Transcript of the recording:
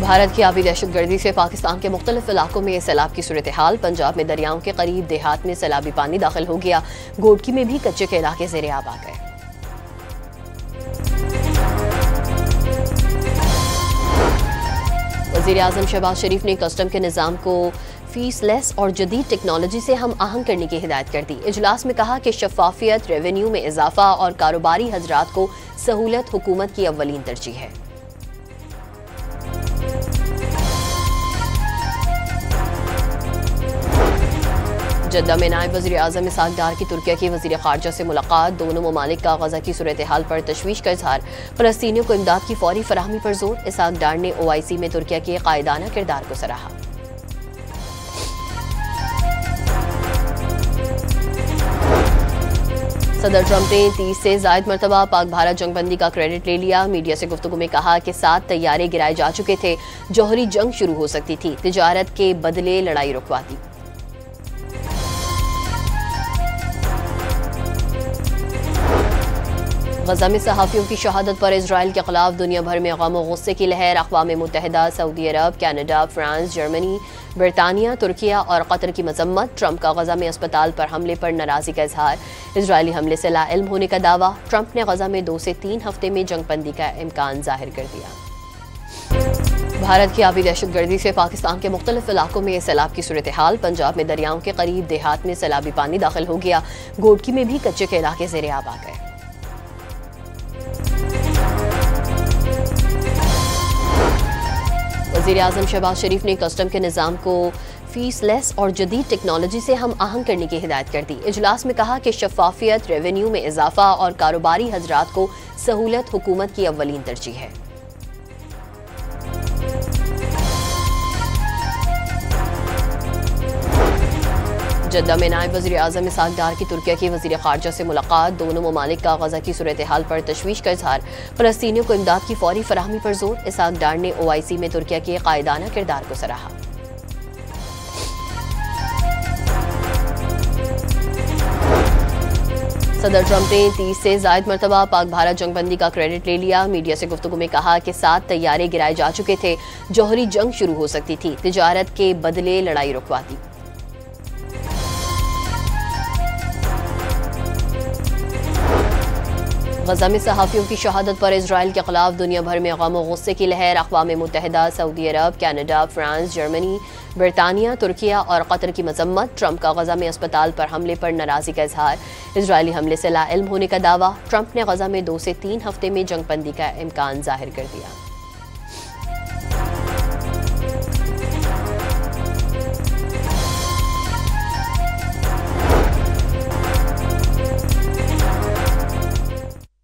भारत की आबी दहशतगर्दी से पाकिस्तान के मुख्तलिफ इलाकों में सैलाब की सूरत हाल। पंजाब में दरियाओं के करीब देहात में सैलाबी पानी दाखिल हो गया। गोडकी में भी कच्चे के इलाके ज़ेरे आब आ गए। वज़ीर आज़म शहबाज शरीफ ने कस्टम के निज़ाम को फीस लेस और जदीद टेक्नोलॉजी से हम आहंग करने की हिदायत कर दी। इजलास में कहा कि शफाफियत, रेवेन्यू में इजाफा और कारोबारी हजरात को सहूलत हुकूमत की अव्वलीन तरजीह है। जद्दा में नायब वज़ीर आज़म इसहाक डार की तुर्किया की वज़ीर ख़ारजा से मुलाकात। दोनों ममालिक का गज़ा की सूरत हाल पर तशवीश का इजहार। फ़लस्तीनियों को इमदाद की फौरी फराहमी पर जोर। इसहाक डार ने OIC में तुर्किया के कायदाना किरदार को सराहा। सदर ट्रंप ने 30 से ज़ायद मरतबा पाक भारत जंगबंदी का क्रेडिट ले लिया। मीडिया से गुफ्तगू में कहा कि 7 तैयारे गिराए जा चुके थे। जौहरी जंग शुरू हो सकती थी, तिजारत के बदले लड़ाई रुकवा दी। गजा में सहाफ़ियों की शहादत पर इजराइल के खिलाफ दुनिया भर में गम और गुस्से की लहर। अक़वाम मुत्तहिदा, सऊदी अरब, कनाडा, फ्रांस, जर्मनी, बरतानिया, तुर्किया और कतर की मजम्मत। ट्रंप का गजा में अस्पताल पर हमले पर नाराज़गी का इजहार। इजरायली हमले से लाइल्म होने का दावा। ट्रंप ने गजा में 2 से 3 हफ्ते में जंगबंदी का इम्कान जाहिर कर दिया। भारत की आबी दहशतगर्दी से पाकिस्तान के मुख्तलिफ इलाकों में सैलाब की सूरत हाल। पंजाब में दरियाओं के करीब देहात में सैलाबी पानी दाखिल हो गया। गोडकी में भी कच्चे के इलाके ज़ेरे आब आ गए। वज़ीर आज़म शहबाज शरीफ ने कस्टम के निज़ाम को फीस लेस और जदीद टेक्नोलॉजी से हम आहंग करने की हिदायत कर दी। इजलास में कहा कि शफाफियत, रेवेन्यू में इजाफा और कारोबारी हजरात को सहूलत हुकूमत की अव्वलीन तरजीह है। जद्दा में नायब वज़ीर आज़म इसहाक डार की तुर्किया की वज़ीर ख़ारजा से मुलाकात। दोनों ममालिक का गज़ा की सूरत हाल पर तशवीश का इजहार। फ़लस्तीनियों को इमदाद की फौरी फराहमी पर जोर। इसहाक डार ने OIC में तुर्किया के कायदाना किरदार को सराहा। सदर ट्रंप ने 30 से ज़ायद मरतबा पाक भारत जंगबंदी का क्रेडिट ले लिया। मीडिया से गुफ्तगू में कहा कि 7 तैयारे गिराए जा चुके थे। जौहरी जंग शुरू हो सकती थी, तिजारत के बदले लड़ाई रुकवा दी। गजा में सहाफ़ियों की शहादत पर इजराइल के खिलाफ दुनिया भर में गम और गुस्से की लहर। अक़वाम मुत्तहिदा, सऊदी अरब, कनाडा, फ्रांस, जर्मनी, बरतानिया, तुर्किया और कतर की मजम्मत। ट्रंप का गजा में अस्पताल पर हमले पर नाराज़गी का इजहार। इजरायली हमले से लाइल्म होने का दावा। ट्रंप ने गजा में 2 से 3 हफ्ते में जंगबंदी का इम्कान जाहिर कर दिया।